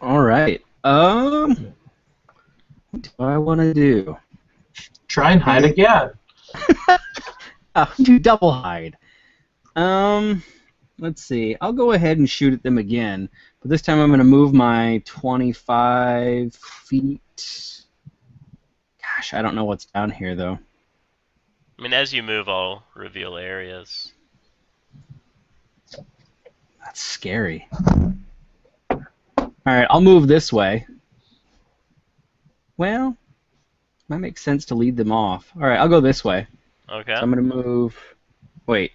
All right. What do I want to do? Try and hide again. Do double hide. Let's see. I'll go ahead and shoot at them again, but this time I'm going to move my 25 feet. Gosh, I don't know what's down here though. I mean, as you move, I'll reveal areas. That's scary. All right, I'll move this way. Well, might make sense to lead them off. All right, I'll go this way. Okay. So I'm going to move. Wait.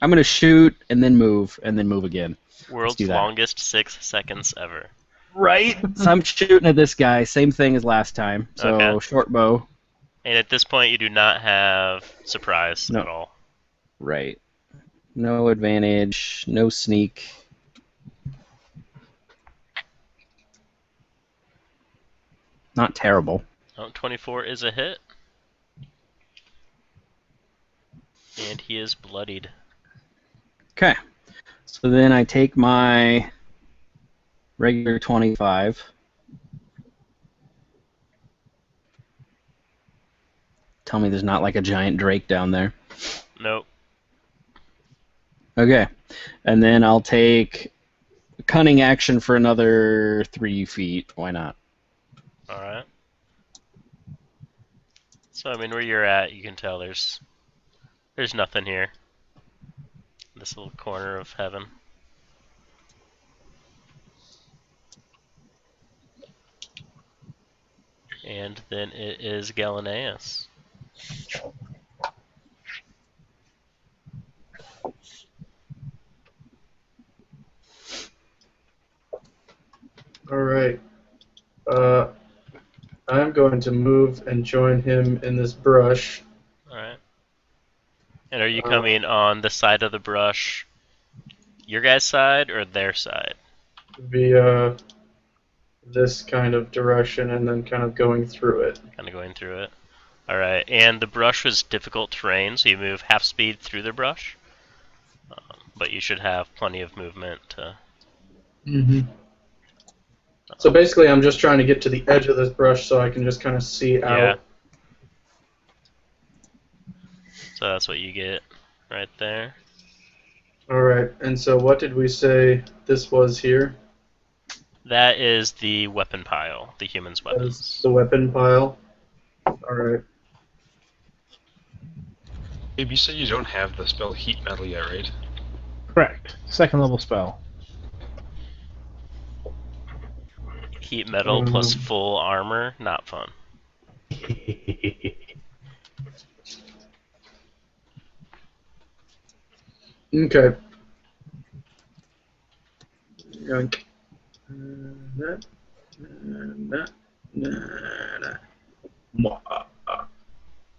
I'm going to shoot and then move again. World's longest 6 seconds ever. Right. So I'm shooting at this guy. Same thing as last time. So Okay. short bow. And at this point, you do not have surprise at all. Right. No advantage. No sneak. Not terrible. Oh, 24 is a hit. And he is bloodied. Okay. So then I take my regular 25. Tell me there's not like a giant drake down there. Nope. Okay. And then I'll take cunning action for another 3 feet. Why not? Alright. So, I mean, where you're at, you can tell there's nothing here. This little corner of heaven. And then it is Galaneus. Alright. I'm going to move and join him in this brush. Alright. And are you coming on the side of the brush, your guys' side, or their side? Via this kind of direction and then kind of going through it. Kind of going through it. Alright, and the brush was difficult terrain, so you move half speed through the brush. But you should have plenty of movement to... So basically I'm just trying to get to the edge of this brush so I can just kind of see out. Yeah. So that's what you get right there. Alright, and so what did we say this was here? That is the weapon pile, the human's weapons. That's the weapon pile. Alright. Gabe, you said you don't have the spell Heat Metal yet, right? Correct. Second level spell. Heat metal plus full armor, not fun. Okay.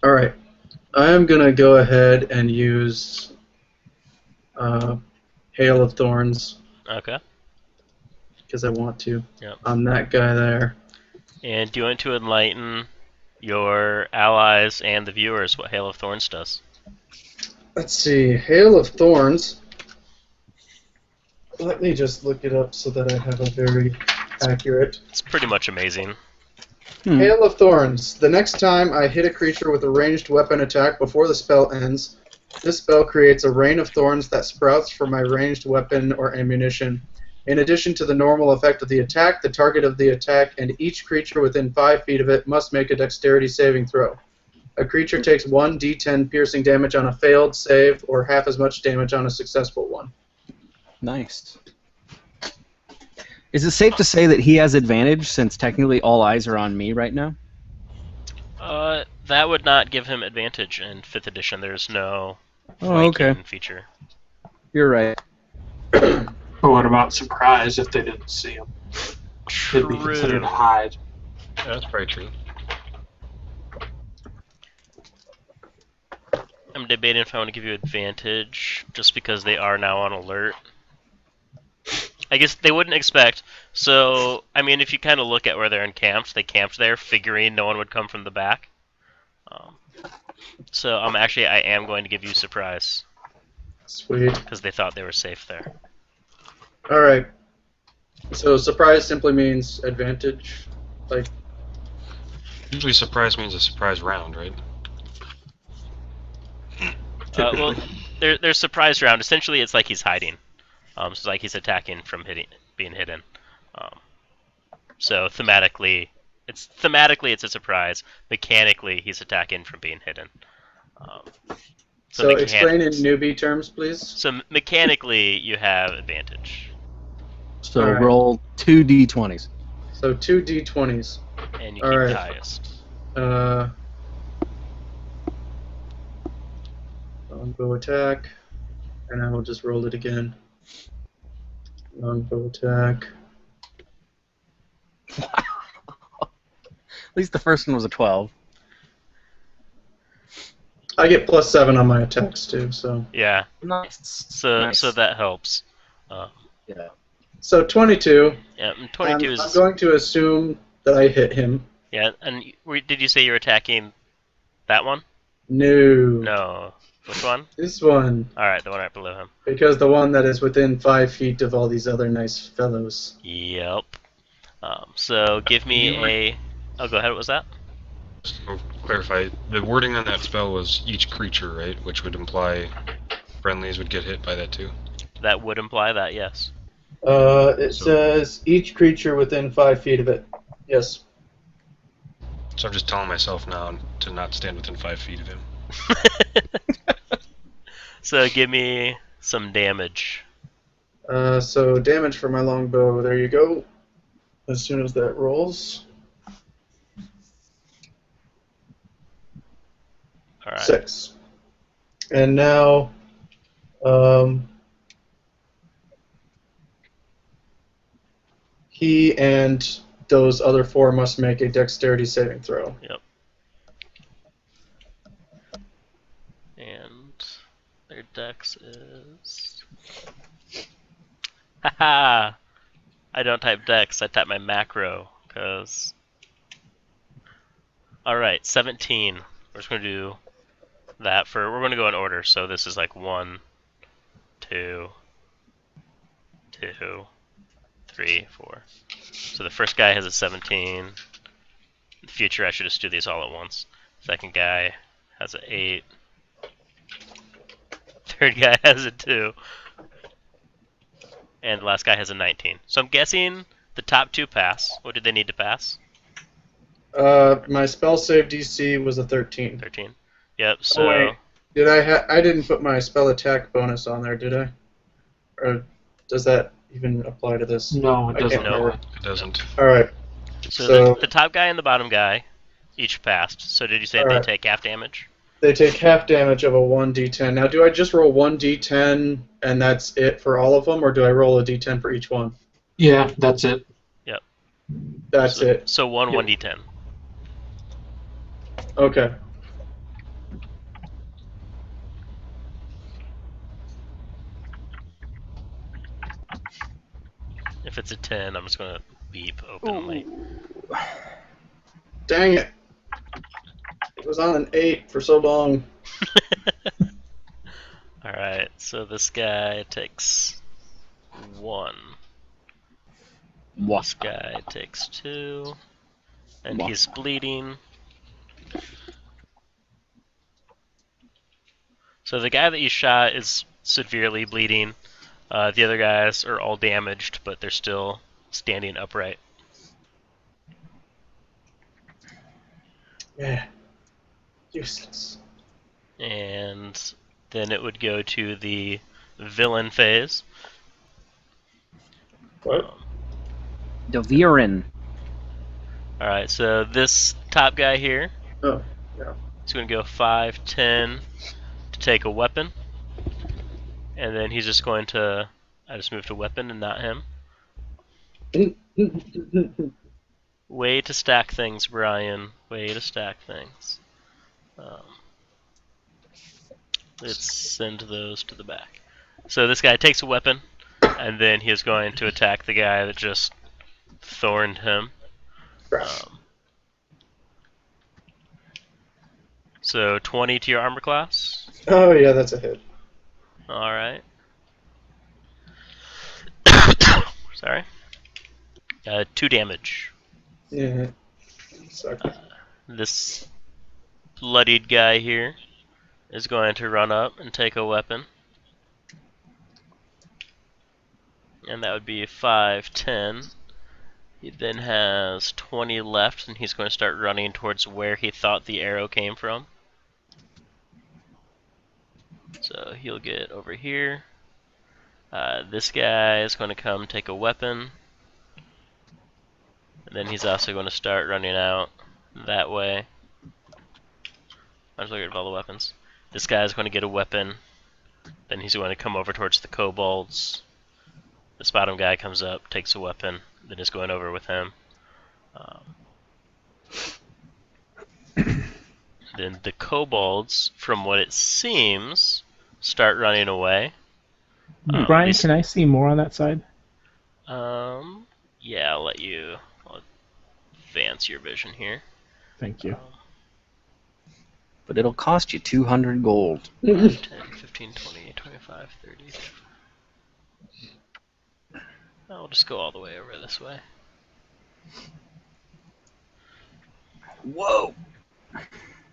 Alright. I'm going to go ahead and use Hail of Thorns. Okay. Because I want to. Yep. On that guy there. And do you want to enlighten your allies and the viewers what Hail of Thorns does? Let's see. Hail of Thorns. Let me just look it up so that I have a very accurate. It's pretty much amazing. Hail of Thorns. The next time I hit a creature with a ranged weapon attack before the spell ends, this spell creates a rain of thorns that sprouts from my ranged weapon or ammunition. In addition to the normal effect of the attack, the target of the attack and each creature within 5 feet of it must make a dexterity saving throw. A creature takes 1d10 piercing damage on a failed save or half as much damage on a successful one. Nice. Is it safe to say that he has advantage since technically all eyes are on me right now? That would not give him advantage in 5th edition. There's no okay. feature. You're right. But what about surprise if they didn't see him? It'd be considered a hide. Yeah, that's very true. I'm debating if I want to give you advantage just because they are now on alert. I guess they wouldn't expect. So, I mean, if you kind of look at where they're encamped, they camped there figuring no one would come from the back. So, I am going to give you surprise. Sweet. Because they thought they were safe there. Alright. So surprise simply means advantage. Like, Usually surprise means a surprise round, right? Well, there's surprise round. Essentially, it's like he's hiding. So it's like he's attacking from being hidden. Um, so it's a surprise. Mechanically, he's attacking from being hidden. Um, so explain in newbie terms, please. So mechanically, you have advantage. So All right. roll 2 d20s. So 2 d20s. And you All keep right. the highest. Longbow attack, and I will just roll it again. Longbow attack. At least the first one was a 12. I get +7 on my attacks too, so. Yeah. Nice. So that helps. Yeah. So 22. Yeah, and 22 is. I'm going to assume that I hit him. Yeah, and did you say you're attacking that one? No. No. Which one? This one. Alright, the one right below him. Because the one that is within 5 feet of all these other nice fellows. Yep. So give me a. Oh, go ahead. What was that? Just to clarify, the wording on that spell was each creature, right? Which would imply friendlies would get hit by that too. That would imply that, yes. It says each creature within 5 feet of it. Yes. So I'm just telling myself now to not stand within 5 feet of him. So give me some damage. So damage for my longbow. There you go. As soon as that rolls. Alright. 6. And now, he and those other 4 must make a dexterity saving throw. Yep. And their dex is. Haha! I don't type dex, I type my macro, because. Alright, 17. We're just going to do that for. We're going to go in order, so this is like 1, 2, 2, 3, 4. So the first guy has a 17. In the future, I should just do these all at once. Second guy has an 8. Third guy has a 2. And the last guy has a 19. So I'm guessing the top 2 pass. What did they need to pass? My spell save DC was a 13. 13. Yep, so... Oh, wait. Did I didn't put my spell attack bonus on there, did I? Or does that even apply to this? No, it doesn't. No. It doesn't. Alright. So the top guy and the bottom guy each passed. So did you say they take half damage? They take half damage of a 1d10. Now, do I just roll 1d10 and that's it for all of them, or do I roll a d10 for each one? Yeah, that's it. Yep. That's it. So 1d10. Okay. If it's a 10, I'm just going to beep openly. Dang it. It was on an 8 for so long. Alright, so this guy takes 1. This guy takes 2. And he's bleeding. So the guy that you shot is severely bleeding. The other guys are all damaged, but they're still standing upright. Yeah. Useless. And then it would go to the villain phase. What? The Viren. Alright, so this top guy here Oh, yeah. is going to go 5, 10 to take a weapon. And then he's just going to... I just moved to weapon and not him. Way to stack things, Brian. Way to stack things. Let's send those to the back. So this guy takes a weapon, and then he is going to attack the guy that just thorned him. So 20 to your armor class. Oh, yeah, that's a hit. Alright. Sorry. 2 damage. Yeah. Suck. This bloodied guy here is going to run up and take a weapon. And that would be 5, 10. He then has 20 left, and he's going to start running towards where he thought the arrow came from. So he'll get over here. This guy is going to come take a weapon. And then he's also going to start running out that way. I'm just looking at all the weapons. This guy is going to get a weapon. Then he's going to come over towards the kobolds. This bottom guy comes up, takes a weapon, then is going over with him. Then the kobolds, from what it seems, start running away. Brian, can I see more on that side? Yeah, I'll advance your vision here. Thank you. But it'll cost you 200 gold. 5, 10, 15, 20, 25, 30. I'll just go all the way over this way. Whoa!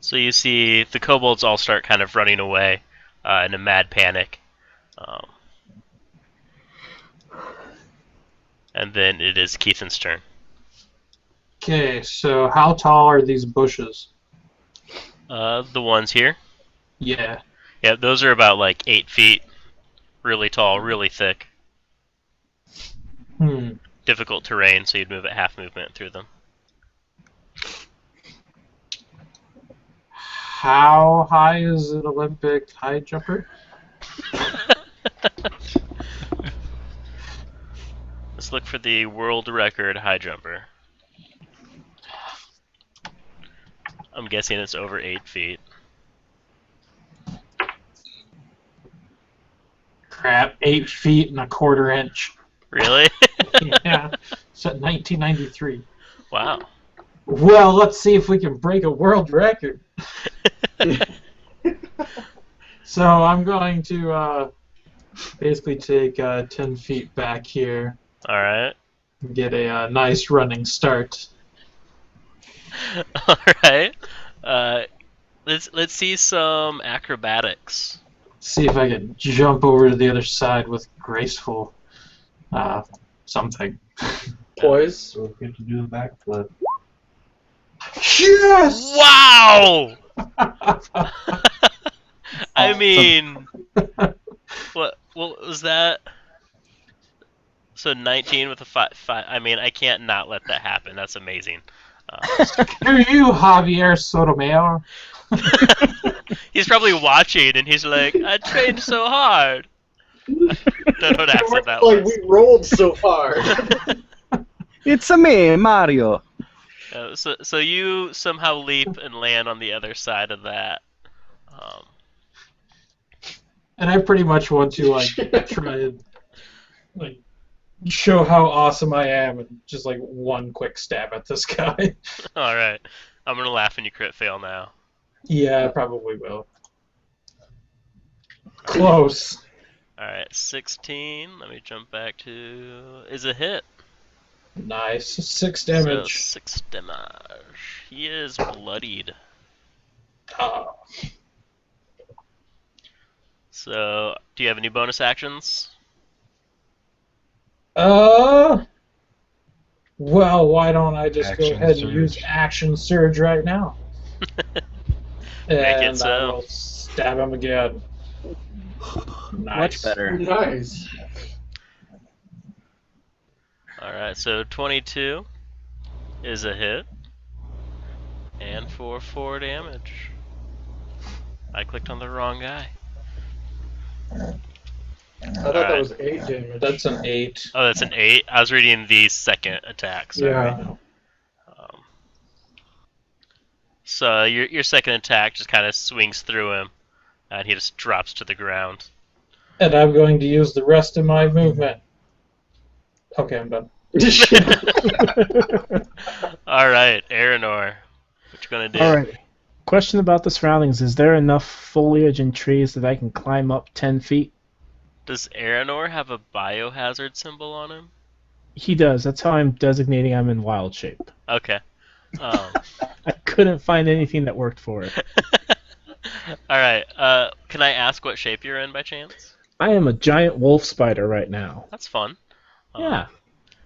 So you see the kobolds all start kind of running away in a mad panic. And then it is Keithan's turn. Okay, so how tall are these bushes? The ones here? Yeah. Yeah, those are about like 8 feet. Really tall, really thick. Difficult terrain, so you'd move at half movement through them. How high is an Olympic high jumper? Let's look for the world record high jumper. I'm guessing it's over 8 feet. Crap, 8 feet and a quarter inch. Really? Yeah, it's at 1993. Wow. Well, let's see if we can break a world record. So I'm going to basically take 10 feet back here. Alright. And get a nice running start. Alright. Let's see some acrobatics. See if I can jump over to the other side with graceful something. Poise. So we get to do the backflip. Yes! Wow! I mean, what was that? So 19 with a 5. I mean, I can't not let that happen. That's amazing. Screw you, Javier Sotomayor. He's probably watching, and he's like, "I trained so hard." Don't know what accent that Like was. we rolled so hard. It's a me, Mario. So you somehow leap and land on the other side of that. And I pretty much want to try and show how awesome I am, and just one quick stab at this guy. All right, I'm gonna laugh when you crit fail now. Yeah, I probably will. Close. All right, 16. Let me jump back to is a hit. Nice. 6 damage. So 6 damage. He is bloodied. Oh. So, do you have any bonus actions? Well, why don't I just go Action ahead and surge. use action surge right now? Make it And so. I will stab him again. Nice. Much better. Nice. Alright, so 22 is a hit. And for 4 damage. I clicked on the wrong guy. I thought that was 8 damage. That's an 8. Oh, that's an 8? I was reading the second attack, sorry. Yeah. So your second attack just kind of swings through him, and he just drops to the ground. And I'm going to use the rest of my movement. Okay, I'm done. Alright, Aranor. What you gonna do? Alright. Question about the surroundings. Is there enough foliage and trees that I can climb up 10 feet? Does Aranor have a biohazard symbol on him? He does. That's how I'm designating I'm in wild shape. Okay. Um, I couldn't find anything that worked for it. all right. Can I ask what shape you're in by chance? I am a giant wolf spider right now. That's fun. Yeah.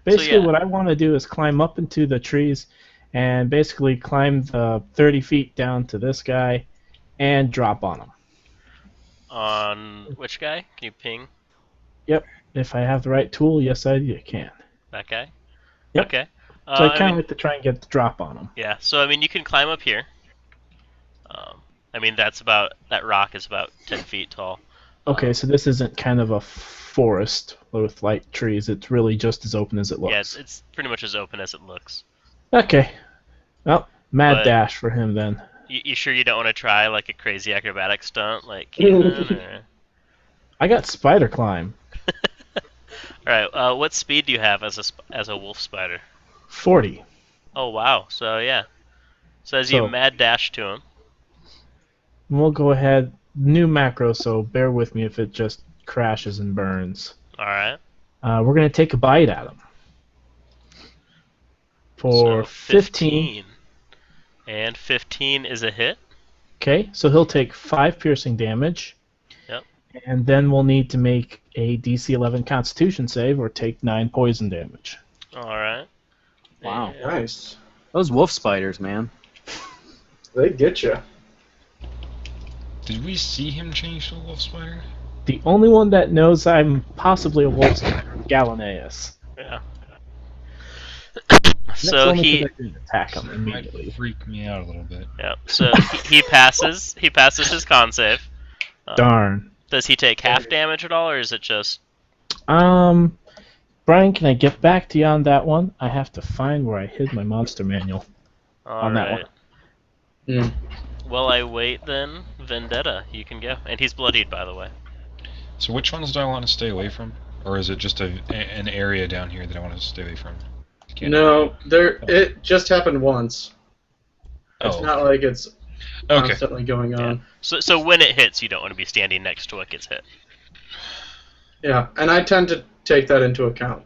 Basically, yeah. what I want to do is climb up into the trees and basically climb the 30 feet down to this guy and drop on him. On which guy? Can you ping Yep. If I have the right tool, yes, I can. that guy? Yep. Okay. So I kind of like to try and get the drop on him. Yeah. So I mean, you can climb up here. I mean, that rock is about 10 feet tall. Okay, so this isn't kind of a forest with light trees. It's really just as open as it looks. Yeah, it's pretty much as open as it looks. Okay. Well, mad But- dash for him then. You sure you don't want to try like a crazy acrobatic stunt like Keaton? Or... I got spider climb. All right. What speed do you have as a wolf spider? 40. Oh wow. So yeah. So as you mad dash to him. We'll go ahead. New macro, so bear with me if it just crashes and burns. All right. We're going to take a bite at him. For So 15. And 15 is a hit. Okay, so he'll take 5 piercing damage. Yep. And then we'll need to make a DC 11 Constitution save or take 9 poison damage. All right. Wow. And- Nice. Those wolf spiders, man. They get you. Did we see him change to a wolf spider? The only one that knows I'm possibly a wolf spider, Galaneus. Yeah. That's So only he 'cause I didn't attack him Might immediately. freak me out a little bit. yeah. So he passes his con save. Darn. Does he take half damage at all, or is it just? Brian, can I get back to you on that one? I have to find where I hid my monster manual All on that right. one. Mm. Well, I wait then. Vendetta, you can go. And he's bloodied, by the way. So which ones do I want to stay away from? Or is it just an area down here that I want to stay away from? No, it just happened once. It's Oh. not like it's Okay. constantly going on. So when it hits, you don't want to be standing next to what gets hit. Yeah, and I tend to take that into account.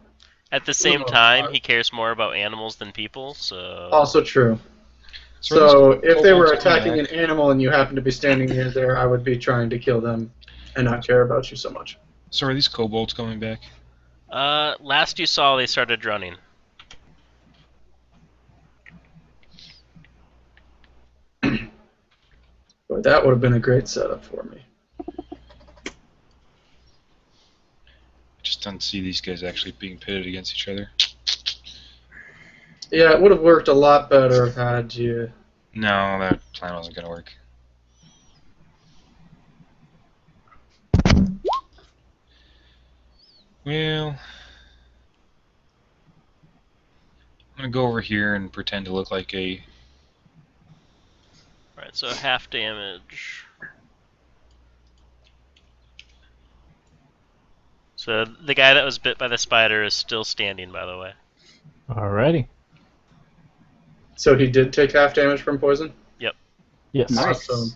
At the same time, he cares more about animals than people, so... Also true. So So are these if they were kobolds coming attacking an back? animal and you happen to be standing near there, I would be trying to kill them and not care about you so much. So are these kobolds coming back? Last you saw, they started running. But that would have been a great setup for me. I just don't see these guys actually being pitted against each other. Yeah, it would have worked a lot better had you... No, that plan wasn't going to work. Well, I'm going to go over here and pretend to look like a... Alright, so half damage. So the guy that was bit by the spider is still standing, by the way. Alrighty. So he did take half damage from poison? Yes. Nice. Awesome.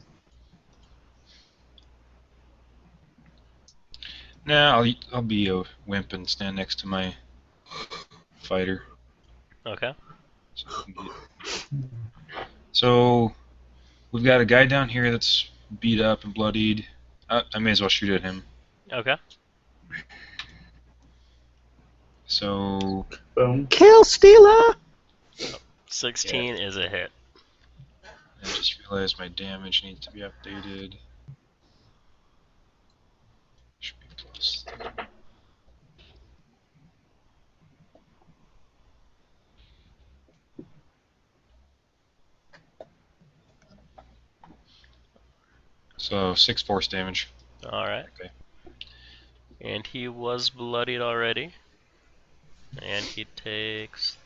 Nah, I'll be a wimp and stand next to my fighter. Okay. So, we've got a guy down here that's beat up and bloodied. I may as well shoot at him. Okay. So, Boom. Kill Steela! 16 is a hit. I just realized my damage needs to be updated. Should be plus. So 6 force damage. Alright. Okay. And he was bloodied already. And he takes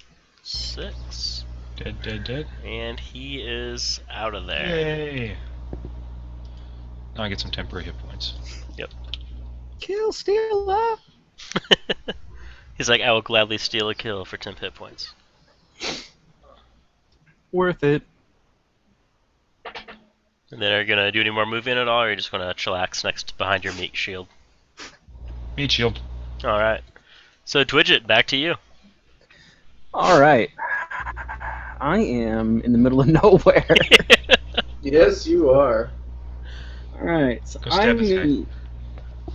6. Dead, dead, dead. And he is out of there. Yay! Now I get some temporary hit points. Kill Steela! He's like, I will gladly steal a kill for 10 hit points. Worth it. And then are you gonna do any more moving at all, or are you just gonna chillax next behind your meat shield? Meat shield. Alright. So Twidget, back to you. All right. I am in the middle of nowhere. Yes, you are. All right. So Go stab I'm this guy.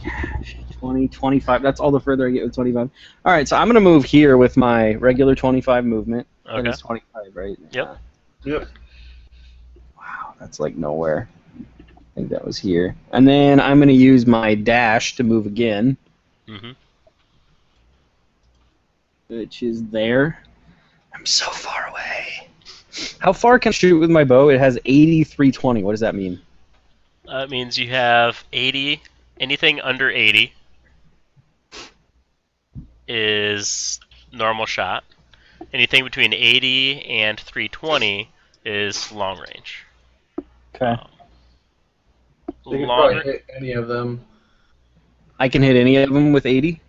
gonna 20, 25. That's all the further I get with 25. All right. So I'm gonna move here with my regular 25 movement. That Okay. is 25, right? Yep. Yep. Wow, that's like nowhere. I think that was here. And then I'm gonna use my dash to move again, Mhm. which is there. I'm so far away. How far can I shoot with my bow? It has 8320. What does that mean? That means you have 80. Anything under 80 is normal shot. Anything between 80 and 320 is long range. Okay. You can Longer. probably hit any of them. I can hit any of them with 80?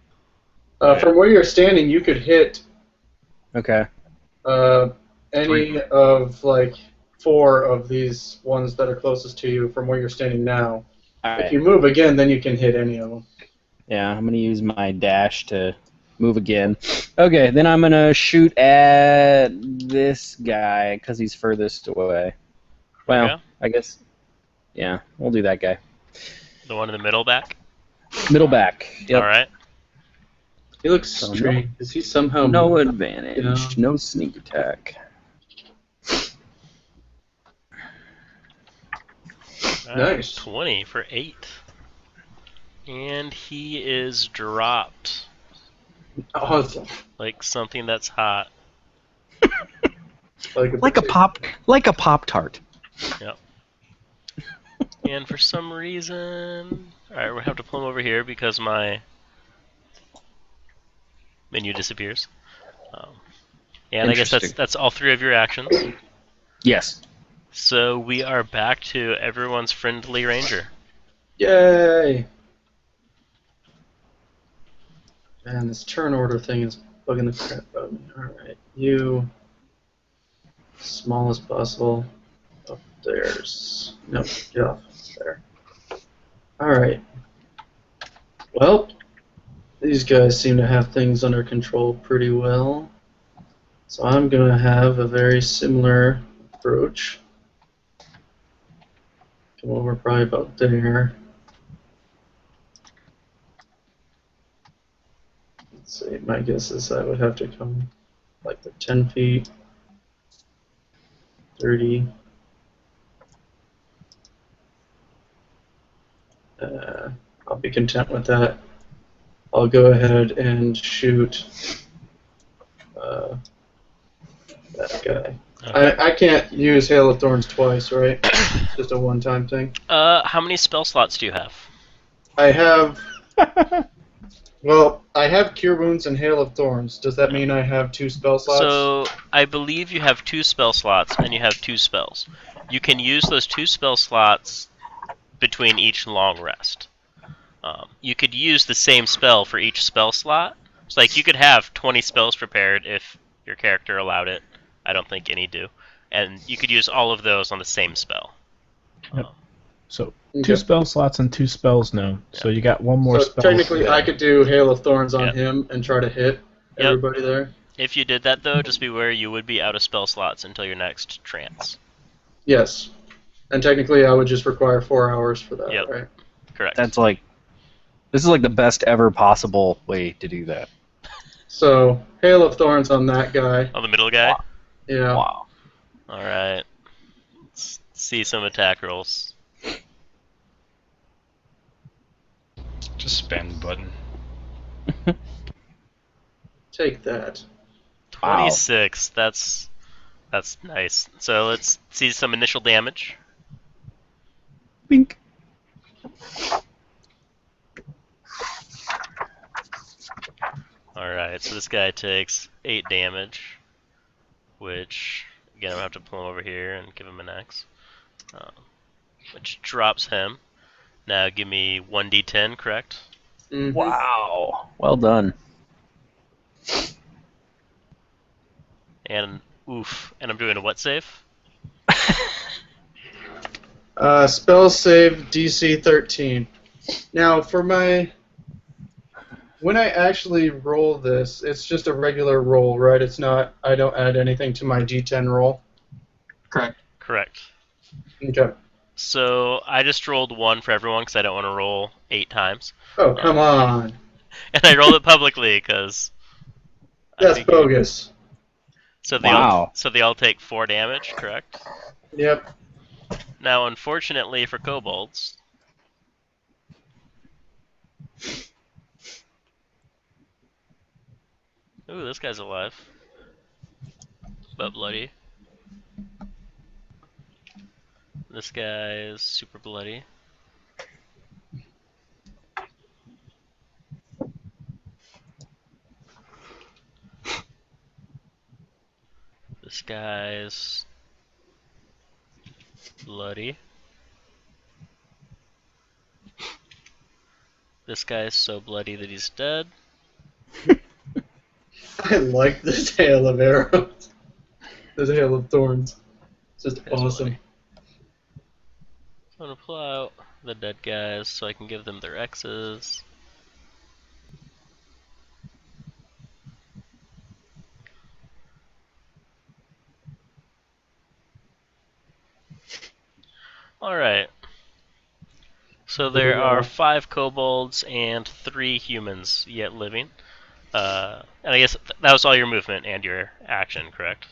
From where you're standing, you could hit Okay. any of like 4 of these ones that are closest to you from where you're standing now. All If right. you move again, then you can hit any of them. Yeah, I'm going to use my dash to move again. Okay, then I'm going to shoot at this guy because he's furthest away. Well, Okay. I guess, yeah, we'll do that guy. The one in the middle back. Middle back. Yep. All right. He looks So strange. Is he somehow No advantage. Yeah. No sneak attack. Nice. 20 for 8. And he is dropped awesome? like something that's hot. Like a pop tart. And for some reason, alright, we'll have to pull him over here because my menu disappears. And I guess Interesting. that's all 3 of your actions. Yes. So we are back to everyone's friendly ranger. Yay! Man, this turn order thing is bugging the crap out of me. Alright, you... Small as possible. Up there's... Nope, get off there. Alright. Well, these guys seem to have things under control pretty well. So I'm going to have a very similar approach. Come over probably about there. Let's see, my guess is I would have to come like the 10 feet, 30. I'll be content with that. I'll go ahead and shoot that guy. Okay. I can't use Hail of Thorns twice, right? It's just a one-time thing. How many spell slots do you have? I have... Well, I have Cure Wounds and Hail of Thorns. Does that mean I have 2 spell slots? So I believe you have 2 spell slots and you have 2 spells. You can use those 2 spell slots between each long rest. You could use the same spell for each spell slot. So like you could have 20 spells prepared if your character allowed it. I don't think any do. And you could use all of those on the same spell. Yep. So Okay. 2 spell slots and 2 spells now. So you got 1 more So spell. technically, I could do Hail of Thorns on Yep. him and try to hit Yep. everybody there. If you did that though, just beware you would be out of spell slots until your next trance. Yes. And technically, I would just require 4 hours for that, Yep. right? Correct. This is like the best ever possible way to do that. So, Hail of Thorns on that guy. On the middle guy? Yeah. Wow. Alright. Let's see some attack rolls. Just spam the button. Take that. Wow. 26. That's nice. So let's see some initial damage. Bink. Alright, so this guy takes 8 damage, which, again, I'm going to have to pull him over here and give him an X, which drops him. Now give me 1d10, correct? Mhm. Wow. Well done. And, oof, and I'm doing a what save? Spell save DC 13. Now, for my When I actually roll this, it's just a regular roll, right? It's not. I don't add anything to my D10 roll. Correct. Correct. Okay. So I just rolled 1 for everyone because I don't want to roll 8 times. Oh, come on. And I rolled it publicly because... That's bogus. So Wow. they all take 4 damage, correct? Yep. Now, unfortunately for kobolds... Ooh, this guy's alive. But bloody. This guy is super bloody. This guy's bloody. This guy is so bloody that he's dead. I like this hail of arrows. This hail of thorns. It's just That's awesome. bloody. I'm gonna pull out the dead guys so I can give them their X's. Alright. So there are 5 kobolds and 3 humans yet living. And I guess that was all your movement and your action, correct?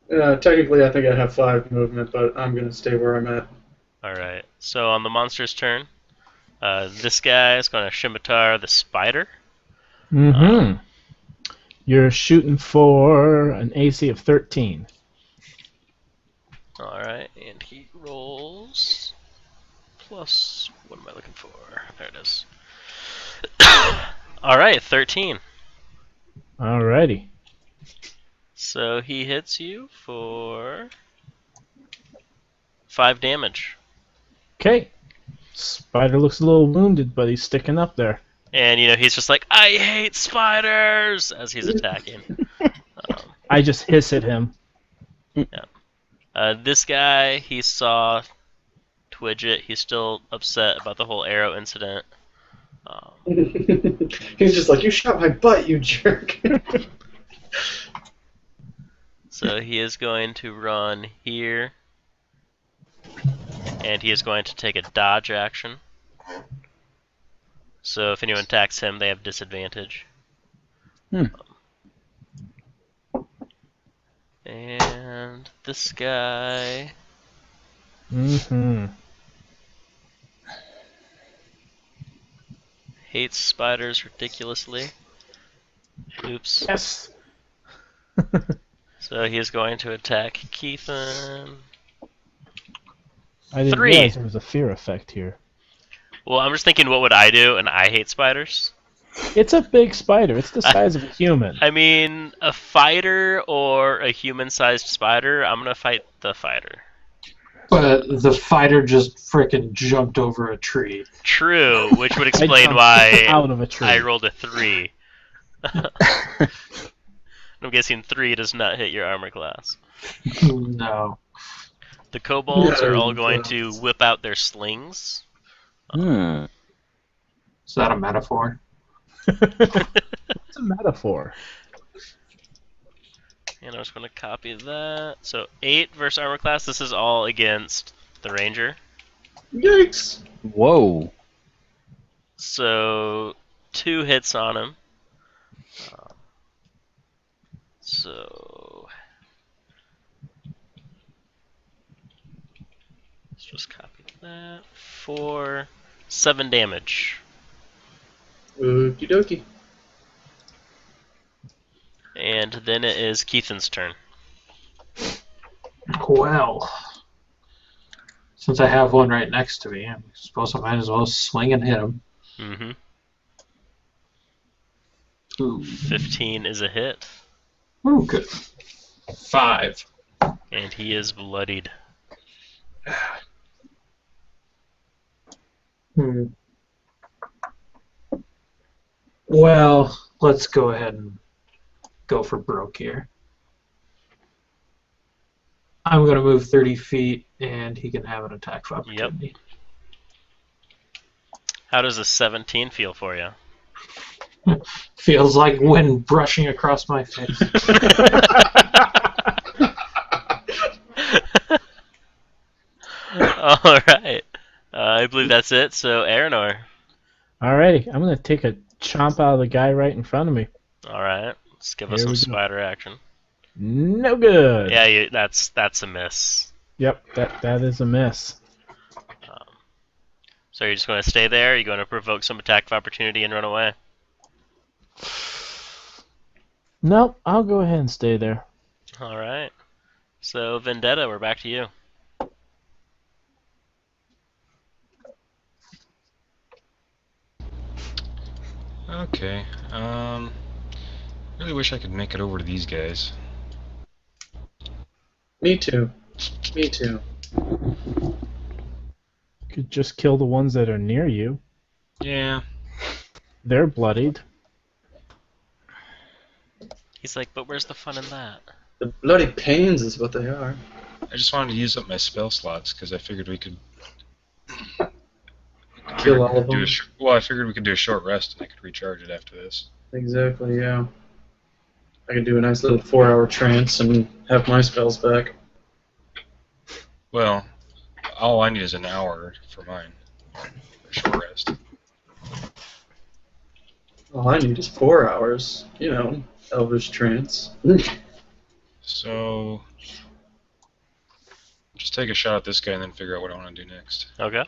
Technically, I think I have 5 movement, but I'm going to stay where I'm at. Alright. So on the monster's turn, this guy is going to scimitar the spider. Mm-hmm. You're shooting for an AC of 13. Alright, and he rolls plus, what am I looking for? There it is. Alright, 13. Alrighty. So he hits you for 5 damage. Okay. Spider looks a little wounded, but he's sticking up there. And, he's just like, I hate spiders! As he's attacking. I just hiss at him. This guy, he saw Twidget. He's still upset about the whole arrow incident. He's just like, you shot my butt, you jerk. So he is going to run here. And he is going to take a dodge action. So if anyone attacks him, they have disadvantage. And this guy... Mm-hmm. hates spiders ridiculously. Oops. Yes. So he is going to attack Keithan. I didn't 3. realize there was a fear effect here. Well, I'm just thinking, what would I do? And I hate spiders. It's a big spider. It's the size of a human. I mean, a fighter or a human-sized spider, I'm gonna fight the fighter. But the fighter just frickin' jumped over a tree. True, which would explain jumped why out of a tree. I rolled a 3. I'm guessing 3 does not hit your armor class. No. The kobolds are all going to whip out their slings. Is that a metaphor? It's a metaphor. And I'm just going to copy that. So 8 versus armor class. This is all against the ranger. Yikes! Whoa. So 2 hits on him. So let's just copy that. 4, 7 damage. Okie dokie. And then it is Keithan's turn. Well, since I have one right next to me, I suppose I might as well swing and hit him. Mm-hmm. Ooh. 15 is a hit. Ooh, good. 5. And he is bloodied. Well, let's go ahead and go for broke here. I'm going to move 30 feet, and he can have an attack of opportunity. How does a 17 feel for you? Feels like wind brushing across my face. Alright. I believe that's it, so Aranor. Alrighty, I'm gonna take a chomp out of the guy right in front of me. Alright. Let's give us Here some we go. spider action. No good. Yeah, that's a miss. Yep, that is a miss. So you're just going to stay there? You're going to provoke some attack of opportunity and run away? Nope, I'll go ahead and stay there. Alright. So, Vendetta, we're back to you. Okay. Really wish I could make it over to these guys. Me too. Me too. Could just kill the ones that are near you. Yeah. They're bloodied. He's like, but where's the fun in that? The bloody pains is what they are. I just wanted to use up my spell slots because I figured we could Kill all of them. Well, I figured we could do a short rest and I could recharge it after this. Exactly, yeah. I could do a nice little 4-hour trance and have my spells back. Well, all I need is an hour for mine. For a short rest. All I need is 4 hours. You know, Elvish trance. So, just take a shot at this guy and then figure out what I want to do next. Okay.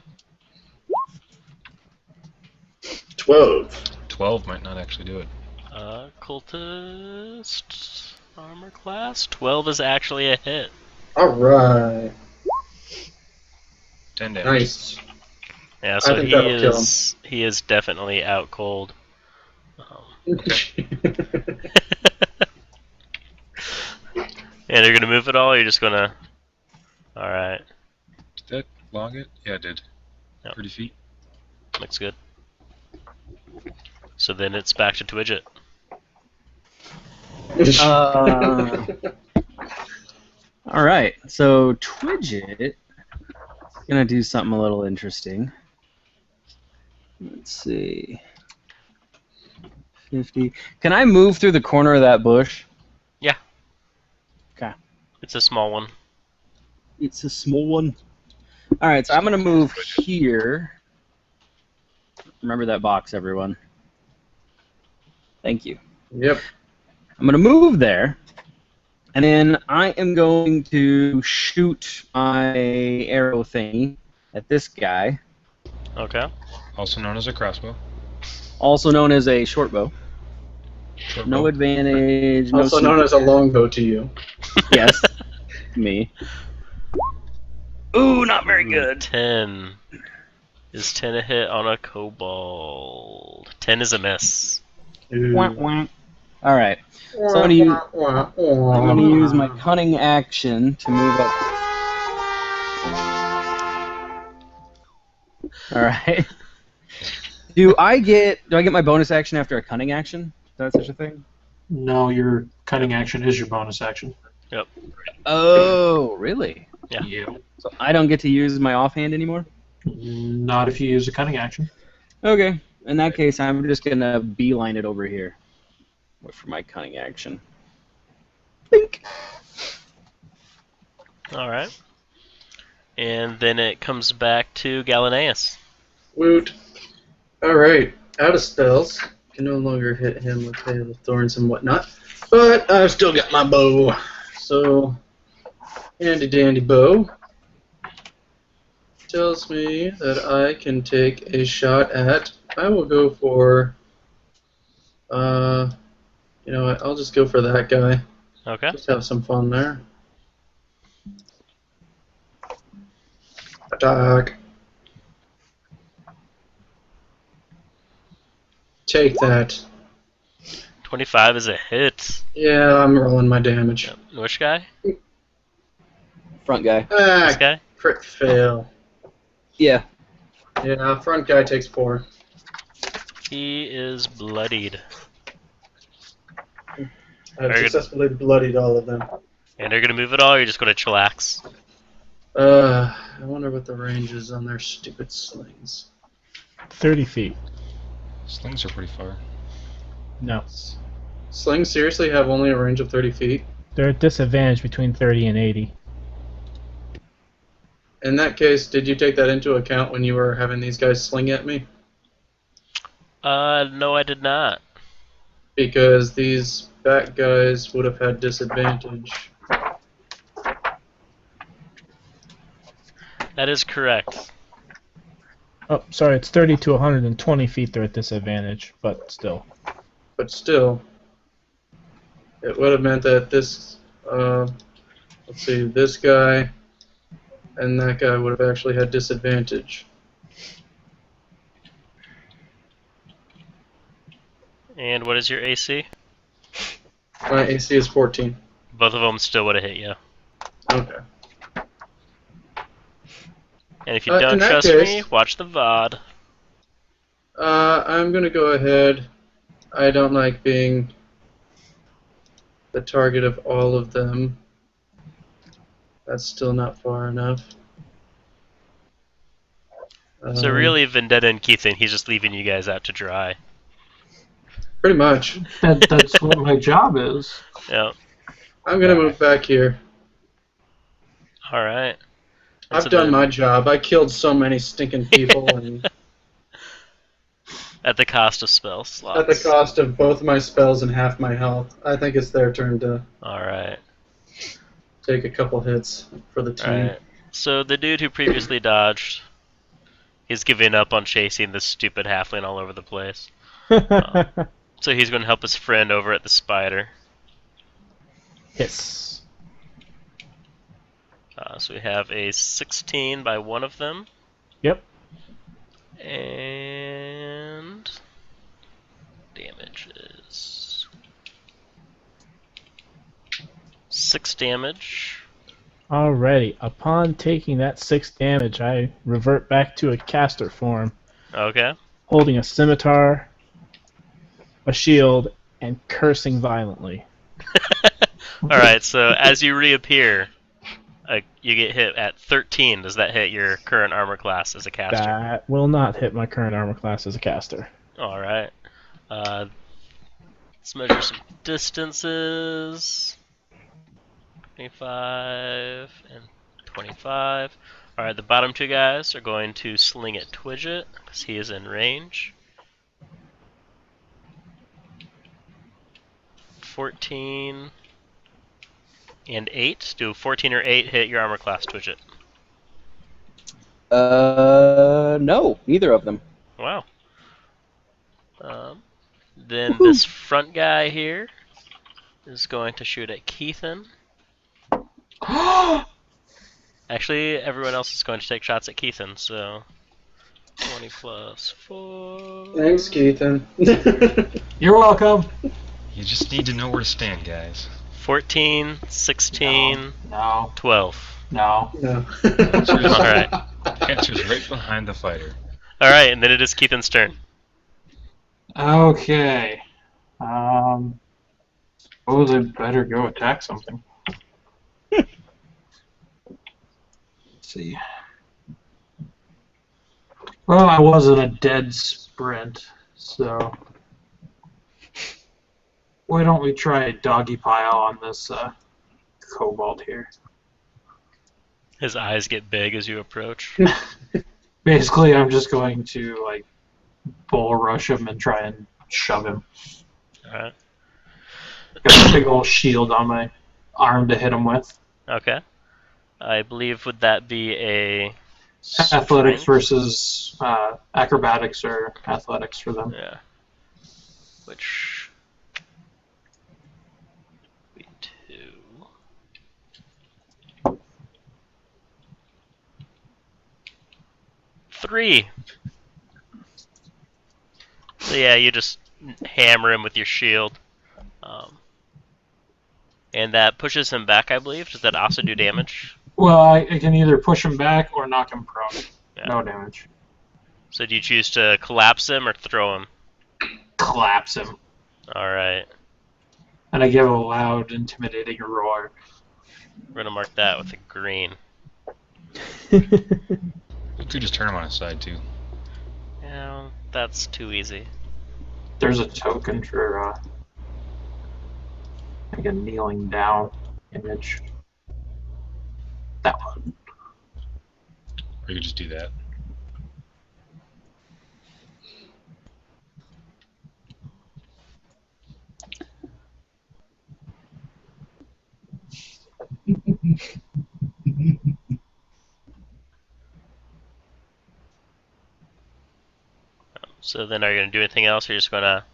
12. 12 might not actually do it. Cultist armor class. 12 is actually a hit. Alright. 10 damage. Nice. Yeah, I so think that'll kill him. he is definitely out cold. And you're gonna move it all, or you're just gonna... Alright. Did that log it? Yeah, it did. Yep. 30 feet. Looks good. So then it's back to Twidget. All right, so Twidget is gonna do something a little interesting. Let's see. 50. Can I move through the corner of that bush? Yeah. Okay. It's a small one. It's a small one. All right, so I'm gonna move here. Remember that box, everyone. Thank you. Yep. I'm going to move there, and then I am going to shoot my arrow thingy at this guy, Okay. Also known as a crossbow. also known as a short bow. Short No bow. advantage. No Also known as a longbow to you. Yes, me. Ooh, not very good. 10. Is 10 a hit on a kobold? 10 is a miss. Wah, wah. All right. So I'm going to use my cunning action to move up. All right. Do I get my bonus action after a cunning action? Is that such a thing? No, your cutting action is your bonus action. Oh, really? Yeah. So I don't get to use my offhand anymore? Not if you use a cutting action. Okay. In that case, I'm just going to beeline it over here for my cunning action. Blink. Alright. And then it comes back to Galaneus. Woot. Alright. Out of spells. Can no longer hit him with Hail of Thorns and whatnot. But I've still got my bow. So, handy dandy bow. Tells me that I can take a shot at... I will go for... you know what? I'll just go for that guy. Okay. Just have some fun there. Attack. Take that. 25 is a hit. Yeah, I'm rolling my damage. Yep. Which guy? Front guy. This Ah, guy? crit fail. Yeah. Yeah, front guy takes 4. He is bloodied. I've Very good. successfully bloodied all of them. And you're gonna move it all, or you're just gonna chillax? I wonder what the range is on their stupid slings. 30 feet. Slings are pretty far. No. Slings seriously have only a range of 30 feet? They're at disadvantage between 30 and 80. In that case, did you take that into account when you were having these guys sling at me? No, I did not. Because these back guys would have had disadvantage. That is correct. Oh, sorry, it's 30 to 120 feet they're at disadvantage, but still. But still, it would have meant that this, let's see, this guy and that guy would have actually had disadvantage. And what is your AC? My AC is 14. Both of them still would have hit you. Okay. And if you In don't that trust case- me, watch the VOD. I'm gonna go ahead. I don't like being the target of all of them. That's still not far enough. So really, Vendetta and Keithan, he's just leaving you guys out to dry. Pretty much. That's what my job is. Yeah. I'm gonna move back here. All right. I've done my job. I killed so many stinking people, and at the cost of spell slots. at the cost of both my spells and half my health. I think it's their turn to All right. take a couple hits for the team. All right. So the dude who previously dodged, he's giving up on chasing this stupid halfling all over the place. So he's going to help his friend over at the spider. Yes. So we have a 16 by one of them. Yep. And damage is 6 damage. Alrighty. Upon taking that 6 damage, I revert back to a caster form, Okay. holding a scimitar, a shield, and cursing violently. Alright, so as you reappear, you get hit at 13. Does that hit your current armor class as a caster? That will not hit my current armor class as a caster. Alright. Let's measure some distances. 25 and 25. Alright, the bottom two guys are going to sling at Twidget, because he is in range. 14 and 8. Do 14 or 8 hit your armor class, Twidget? No, neither of them. Wow. Then this front guy here is going to shoot at Keithan. Actually, everyone else is going to take shots at Keithan, so 20 plus 4. Thanks, Keithan. You're welcome. You just need to know where to stand, guys. 14, 16, No. 12. No. No. Alright. The answer's right behind the fighter. Alright, and then it is Keithan's turn. Okay. Suppose I better go attack something. Let's see. Well, I was in a dead sprint, so why don't we try a doggy pile on this kobold here? His eyes get big as you approach. Basically, I'm just going to like bull rush him and try and shove him. Alright. Got a big old shield on my arm to hit him with. Okay. I believe would that be a Athletics strength? versus acrobatics or athletics for them. Yeah. Which be 2. 3. So yeah, you just hammer him with your shield. And that pushes him back, I believe. Does that also do damage? Well, I can either push him back or knock him prone. Yeah. No damage. So do you choose to collapse him or throw him? Collapse him. Alright. And I give a loud, intimidating roar. We're gonna mark that with a green. You could just turn him on his side, too. Yeah, that's too easy. There's a token for like a kneeling down image. That one. Or you could just do that. So then, are you gonna do anything else, or you're just gonna?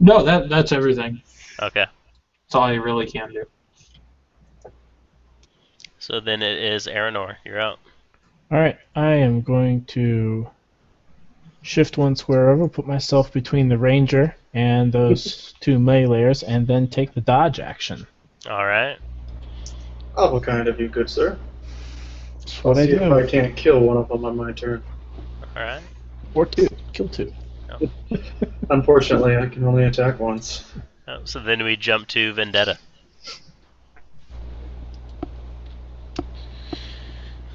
No, that's everything. Okay. That's all you really can do. So then it is Aranor. You're out. Alright, I am going to shift one square over, put myself between the ranger and those two meleeers, and then take the dodge action. All right. Awful kind of you, good sir. That's I'll what I see if do. I can't kill one of them on my turn. All right. Or two. Kill two. Unfortunately, I can only attack once. Oh, so then we jump to Vendetta.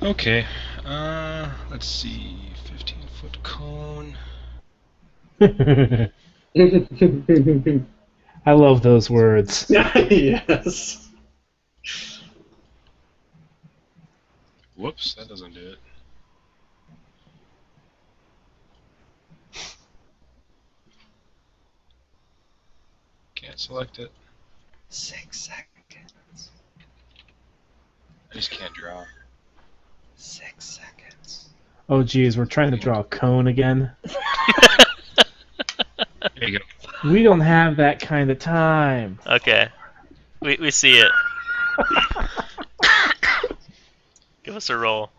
Okay. Let's see. 15-foot cone. I love those words. Yes. Whoops, that doesn't do it. Can't select it. 6 seconds. I just can't draw. 6 seconds. Oh geez, we're trying to draw a cone again. There you go. We don't have that kind of time. Okay. We see it. Give us a roll.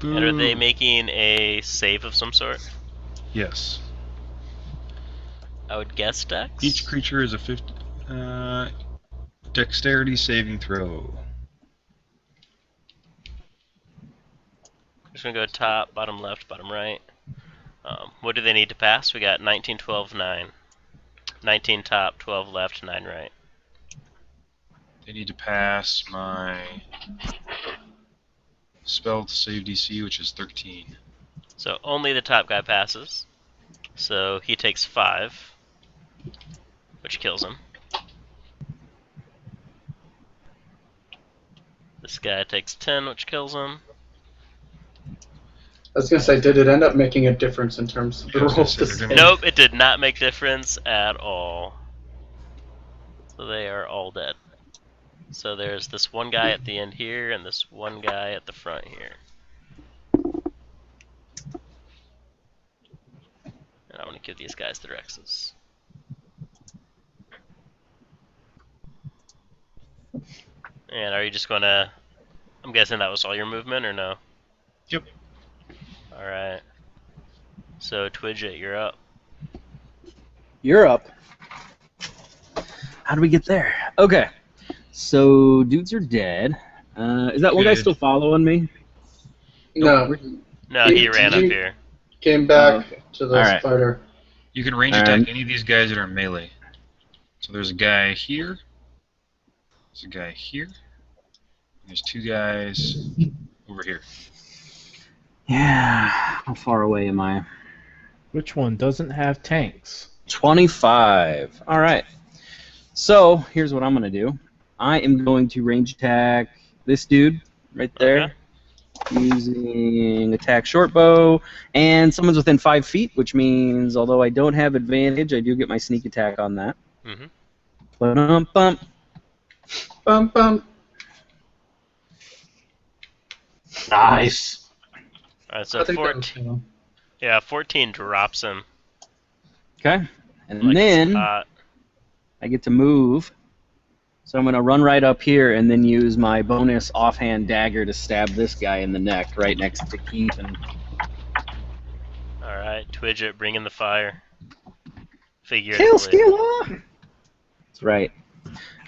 And are they making a save of some sort? Yes. I would guess Dex. Each creature is a dexterity saving throw. Just gonna go top, bottom left, bottom right. What do they need to pass? We got 19, 12, 9. 19 top, 12 left, 9 right. They need to pass my spell save DC, which is 13. So only the top guy passes. So he takes 5, which kills him. This guy takes 10, which kills him. I was gonna say, did it end up making a difference in terms of the Yeah, I was gonna rolls say, to they're save? gonna- Nope, it did not make difference at all. So they are all dead. So there's this one guy at the end here, and this one guy at the front here. And I want to give these guys their X's. And are you just gonna... I'm guessing that was all your movement, or no? Yep. Alright. So, Twidget, you're up. You're up. How do we get there? Okay. So, dudes are dead. Is that one guy Good. still following me? No, No, he ran up here. came back Oh, okay. to the Alright. spider. You can range attack any of these guys that are melee. So there's a guy here. There's a guy here. And there's two guys over here. Yeah. How far away am I? Which one doesn't have tanks? 25. All right. So here's what I'm going to do. I am going to range attack this dude right there. Okay. Using attack short bow, and someone's within 5 feet, which means although I don't have advantage, I do get my sneak attack on that. Mm-hmm. Bum. Bum bum. Nice. Alright, I so think that was 14. fun. Yeah, 14 drops him. Okay. And Like then it's hot. I get to move. So I'm going to run right up here and then use my bonus offhand dagger to stab this guy in the neck right next to Keith. And Alright, Twidget, bring in the fire. kill Figuratively. Skilla! That's right.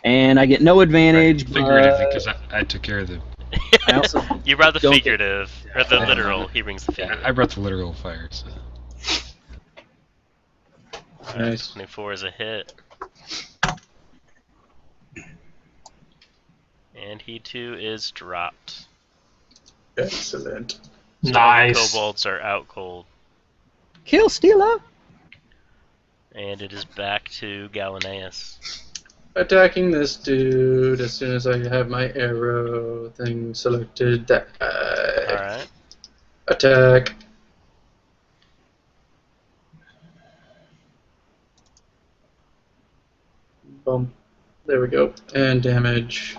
And I get no advantage, Figuratively, but because I took care of the. I also You brought the Don't get- figurative, or the Yeah. literal. He brings the Yeah, figurative. I brought the literal fire. So. Alright, Nice. 24 is a hit. And he too is dropped. Excellent. So Nice. The kobolds are out cold. Kill Steela. And it is back to Galaneus. Attacking this dude as soon as I have my arrow thing selected. That guy. Alright. Attack. Boom. There we go. And damage.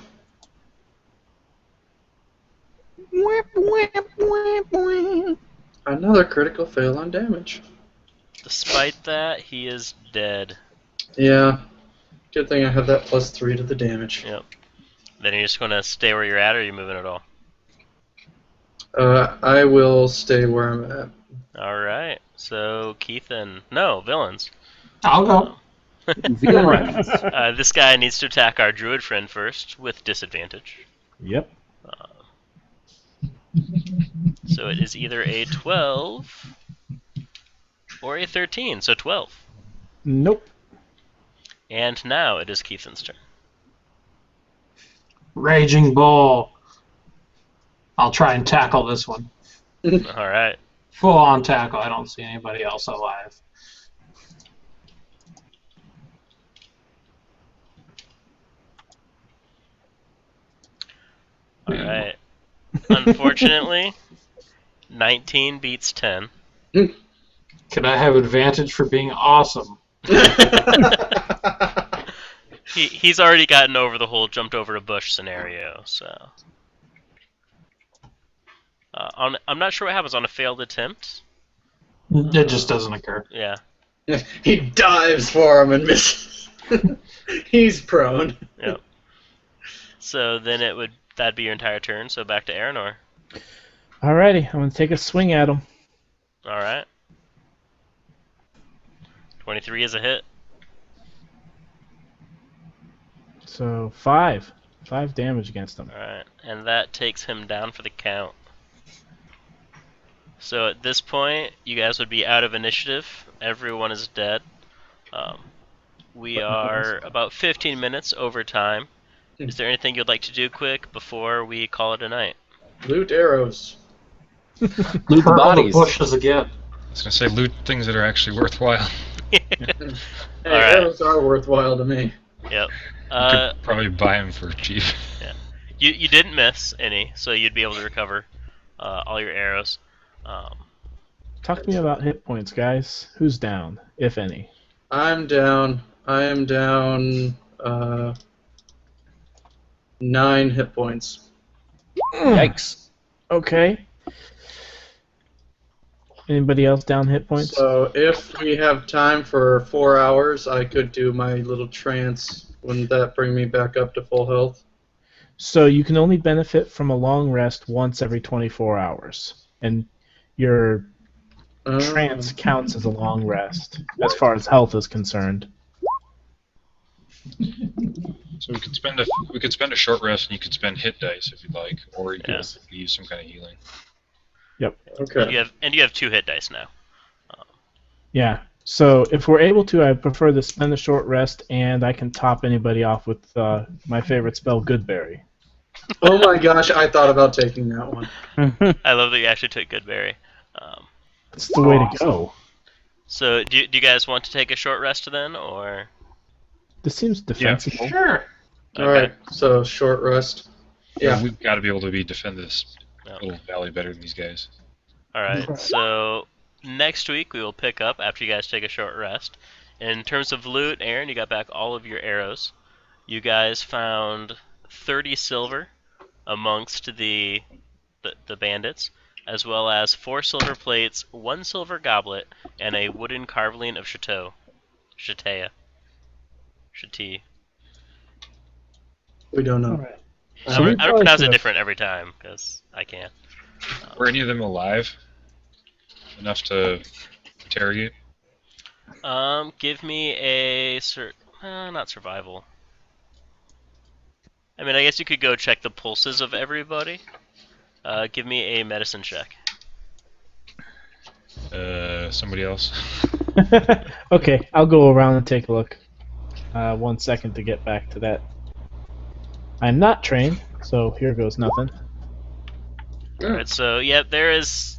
Another critical fail on damage. Despite that, he is dead. Yeah. Good thing I have that +3 to the damage. Yep. Then you're just gonna stay where you're at, or are you moving at all? I will stay where I'm at. Alright. So, Keith and... No, villains. I'll go. Villains. This guy needs to attack our druid friend first, with disadvantage. Yep. So it is either a 12 or a 13, so 12. Nope. And now it is Keithan's turn. Raging Bull. I'll try and tackle this one. Alright. Full on tackle. I don't see anybody else alive. Alright. Unfortunately, 19 beats 10. Can I have advantage for being awesome? He's already gotten over the whole jumped over a bush scenario, so... I'm not sure what happens on a failed attempt. It just doesn't occur. Yeah. He dives for him and misses. He's prone. Yep. So then that'd be your entire turn, so back to Aranor. Alrighty, I'm gonna take a swing at him. Alright. 23 is a hit. So 5 damage against him. Alright, and that takes him down for the count. So at this point, you guys would be out of initiative. Everyone is dead. We are about 15 minutes over time. Is there anything you'd like to do quick before we call it a night? Loot arrows. Loot the Hurl the bodies. bushes again. I was gonna say loot things that are actually worthwhile. Hey, Alright. arrows are worthwhile to me. Yep. You could probably buy them for cheap. You didn't miss any, so you'd be able to recover all your arrows. Talk to me about hit points, guys. Who's down, if any? I'm down. I am down 9 hit points. Yikes. Okay. Anybody else down hit points? So if we have time for 4 hours, I could do my little trance. Wouldn't that bring me back up to full health? So you can only benefit from a long rest once every 24 hours. And your trance counts as a long rest, as far as health is concerned. So we could spend a short rest, and you could spend hit dice if you'd like, or you could use some kind of healing. Yep. Okay. And you have 2 hit dice now. Yeah. So if we're able to, I prefer to spend a short rest, and I can top anybody off with my favorite spell, Goodberry. Oh my gosh, I thought about taking that one. I love that you actually took Goodberry. That's the way to go. So do you guys want to take a short rest then, or? This seems defensible. Sure. Alright, so short rest. Yeah. We've got to be able to defend this Yeah. little valley better than these guys. Alright, so next week we will pick up after you guys take a short rest. In terms of loot, Aaron, you got back all of your arrows. You guys found 30 silver amongst the bandits, as well as 4 silver plates, 1 silver goblet, and a wooden carveling of Chateau. Chatea. We don't know. Alright. I'm going to probably pronounce it should've- different every time, because I can. Were any of them alive enough to interrogate? Give me a not survival. I mean, I guess you could go check the pulses of everybody. Give me a medicine check. Somebody else? Okay, I'll go around and take a look. 1 second to get back to that. I'm not trained, so here goes nothing. Alright, so yep, there is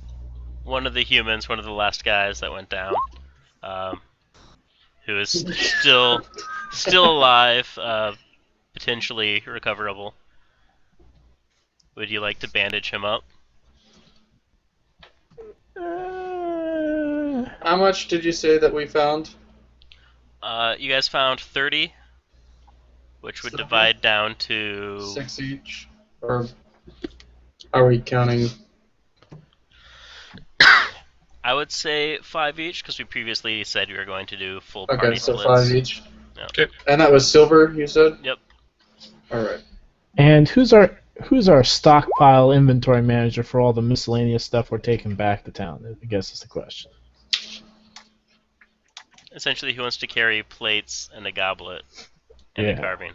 one of the humans, one of the last guys that went down, who is still alive, potentially recoverable. Would you like to bandage him up? How much did you say that we found? You guys found 30, which would So- divide down to 6 each? Or are we counting? I would say 5 each, because we previously said we were going to do full party Okay, so splits. 5 each. Yeah. Okay. And that was silver, you said? Yep. Alright. And who's our stockpile inventory manager for all the miscellaneous stuff we're taking back to town? I guess is the question. Essentially, who wants to carry plates and a goblet and a Yeah. carbine?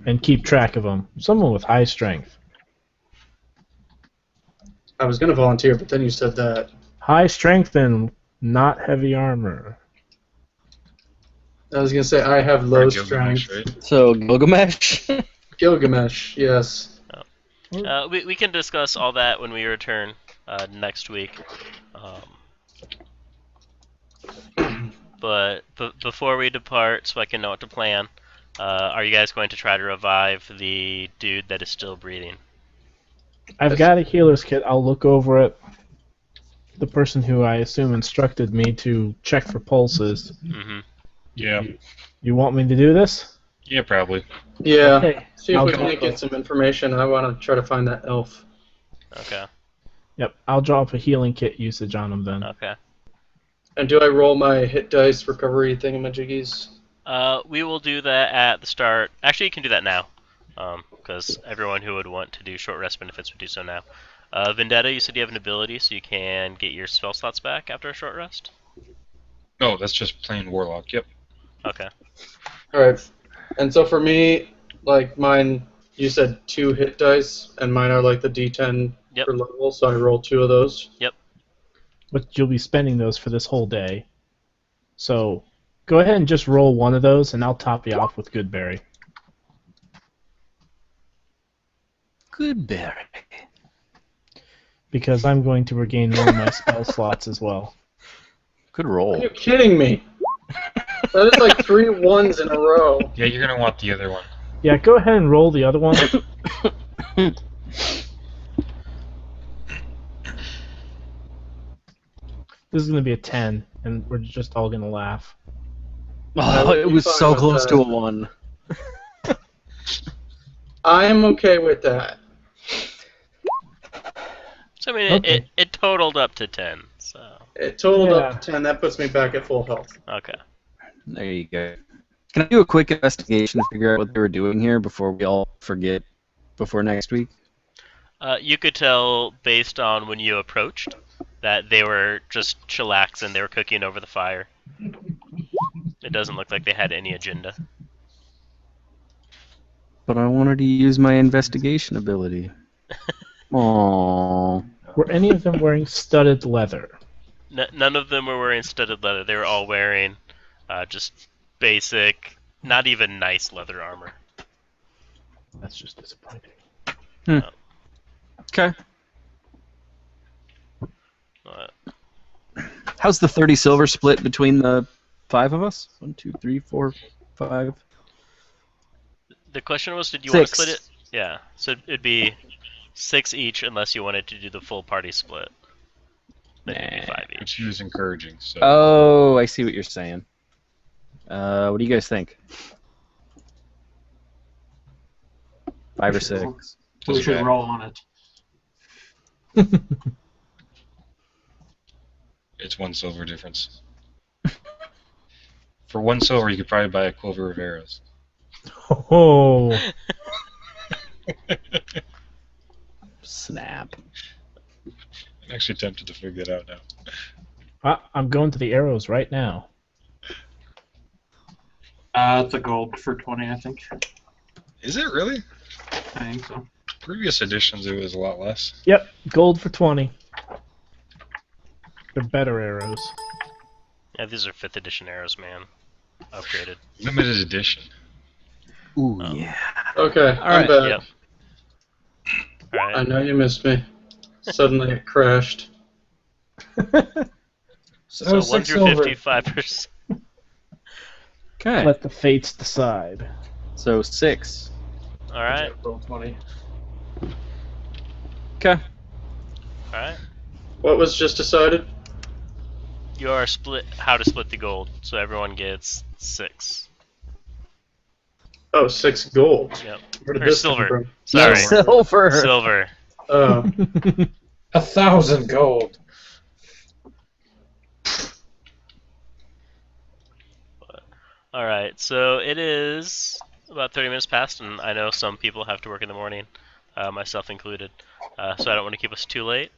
And keep track of them. Someone with high strength. I was going to volunteer, but then you said that. High strength and not heavy armor. I was going to say I have low Gilgamesh, strength. right? So Gilgamesh. Gilgamesh, yes. We can discuss all that when we return next week. But before we depart, so I can know what to plan, are you guys going to try to revive the dude that is still breathing? I've got a healer's kit. I'll look over it. The person who I assume instructed me to check for pulses. Mm-hmm. Yeah. You want me to do this? Yeah, probably. Yeah. Okay. See if I'll we go. can get some information. I want to try to find that elf. Okay. Yep, I'll drop a healing kit usage on him then. Okay. And do I roll my hit dice recovery thingamajiggies? We will do that at the start. Actually, you can do that now, because everyone who would want to do short rest benefits would do so now. Vendetta, you said you have an ability, so you can get your spell slots back after a short rest? Oh, that's just plain Warlock. Yep. Okay. Alright. And so for me, like mine, you said 2 hit dice, and mine are like the D10 Yep. per level, so I roll 2 of those. But you'll be spending those for this whole day. So go ahead and just roll one of those, and I'll top you off with Goodberry. Goodberry. Because I'm going to regain one of my spell slots as well. Good Are roll. you kidding me? That is like 3 1s in a row. Yeah, you're gonna want the other one. Yeah, go ahead and roll the other one. This is going to be a 10, and we're just all going to laugh. Oh, it was so close to a 1. I'm okay with that. So, I mean, Okay. it totaled up to 10, so... It totaled Yeah. up to 10. That puts me back at full health. Okay. There you go. Can I do a quick investigation to figure out what they were doing here before we all forget before next week? You could tell, based on when you approached, that they were just chillaxing, they were cooking over the fire. It doesn't look like they had any agenda. But I wanted to use my investigation ability. Aww. Were any of them wearing studded leather? None of them were wearing studded leather. They were all wearing just basic, not even nice leather armor. That's just disappointing. Okay. Uh, How's the 30 silver split between the 5 of us? 1, 2, 3, 4, 5. the question was, did you want to 6. split it? Yeah, so it'd be 6 each unless you wanted to do the full party split. Then it'd be Nah. 5 each. Which he was encouraging. So. Oh, I see what you're saying. What do you guys think? 5 or 6? We Doesn't should matter. roll on it. It's 1 silver difference. For 1 silver, you could probably buy a quiver of arrows. Oh, Snap. I'm actually tempted to figure that out now. I'm going to the arrows right now. It's a gold for 20, I think. Is it really? I think so. Previous editions, it was a lot less. Yep, gold for 20. They're better arrows. Yeah, these are 5th edition arrows, man. Upgraded. Limited edition. Ooh, Oh. yeah. Okay, I'm right, back. Yep. I Alright. know you missed me. Suddenly it crashed. So 1 6 through silver. 50, 5%. Okay. Let the fates decide. So 6. All right. Roll 20. Okay. All right. What was just decided? You are how to split the gold, so everyone gets 6. Oh, 6 gold. Yep. Where did Or this silver. come from? Sorry. Silver. Silver. Oh. 1,000 gold. All right. So it is about 30 minutes past, and I know some people have to work in the morning, myself included. So I don't want to keep us too late.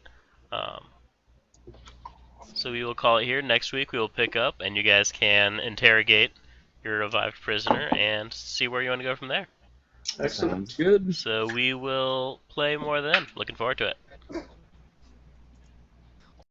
So we will call it here. Next week we will pick up, and you guys can interrogate your revived prisoner and see where you want to go from there. Excellent. Sounds good. So we will play more then. Looking forward to it.